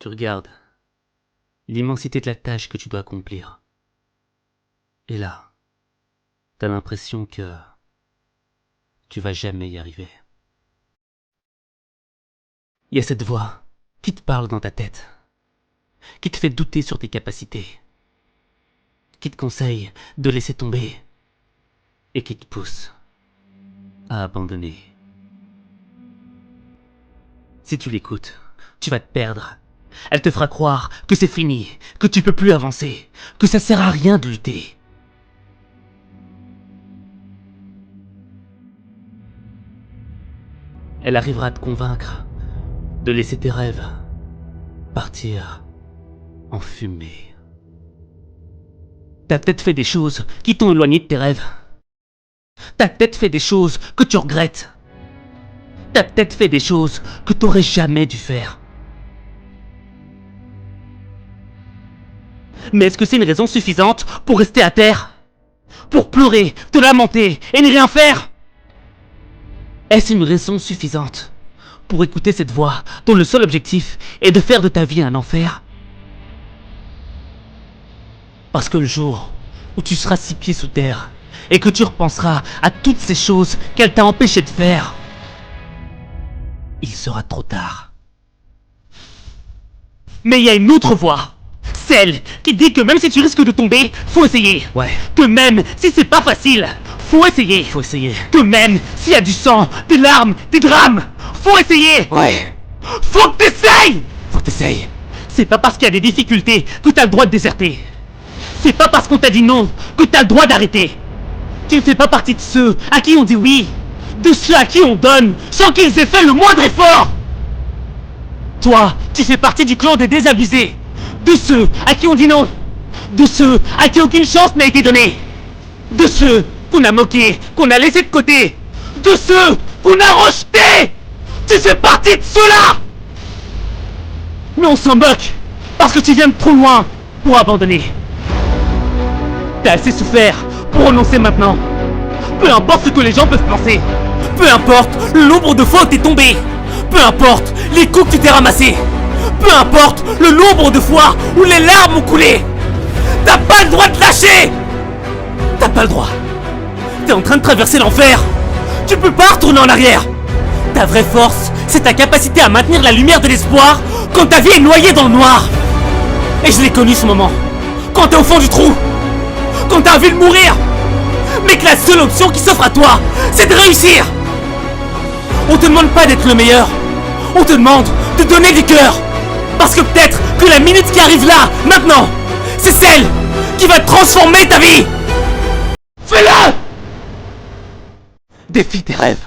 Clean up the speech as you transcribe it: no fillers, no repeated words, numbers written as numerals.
Tu regardes l'immensité de la tâche que tu dois accomplir. Et là, t'as l'impression que tu vas jamais y arriver. Il y a cette voix qui te parle dans ta tête, qui te fait douter sur tes capacités, qui te conseille de laisser tomber et qui te pousse à abandonner. Si tu l'écoutes, tu vas te perdre. Elle te fera croire que c'est fini, que tu peux plus avancer, que ça sert à rien de lutter. Elle arrivera à te convaincre de laisser tes rêves partir en fumée. T'as peut-être fait des choses qui t'ont éloigné de tes rêves. T'as peut-être fait des choses que tu regrettes. T'as peut-être fait des choses que t'aurais jamais dû faire. Mais est-ce que c'est une raison suffisante pour rester à terre? Pour pleurer, te lamenter et ne rien faire? Est-ce une raison suffisante pour écouter cette voix dont le seul objectif est de faire de ta vie un enfer? Parce que le jour où tu seras 6 pieds sous terre et que tu repenseras à toutes ces choses qu'elle t'a empêché de faire, il sera trop tard. Mais il y a une autre voix, celle qui dit que même si tu risques de tomber, faut essayer. Ouais. Que même si c'est pas facile, faut essayer. Faut essayer. Que même s'il y a du sang, des larmes, des drames, faut essayer. Ouais. Faut que t'essayes. Faut que t'essayes. C'est pas parce qu'il y a des difficultés que t'as le droit de déserter. C'est pas parce qu'on t'a dit non que t'as le droit d'arrêter. Tu ne fais pas partie de ceux à qui on dit oui, de ceux à qui on donne sans qu'ils aient fait le moindre effort. Toi, tu fais partie du clan des désabusés, de ceux à qui on dit non, de ceux à qui aucune chance n'a été donnée, de ceux qu'on a moqués, qu'on a laissés de côté, de ceux qu'on a rejetés. Tu fais partie de ceux-là. Mais on s'en moque parce que tu viens de trop loin pour abandonner. T'as assez souffert pour renoncer maintenant. Peu importe ce que les gens peuvent penser. Peu importe le nombre de fois où t'es tombé. Peu importe les coups que tu t'es ramassés. Peu importe le nombre de fois où les larmes ont coulé. T'as pas le droit de lâcher. T'as pas le droit. T'es en train de traverser l'enfer. Tu peux pas retourner en arrière. Ta vraie force, c'est ta capacité à maintenir la lumière de l'espoir quand ta vie est noyée dans le noir. Et je l'ai connu ce moment. Quand t'es au fond du trou. Quand t'as envie de mourir. Mais que la seule option qui s'offre à toi, c'est de réussir. On te demande pas d'être le meilleur. On te demande de donner du cœur. Parce que peut-être que la minute qui arrive là, maintenant, c'est celle qui va transformer ta vie. Fais-le. Défie tes rêves.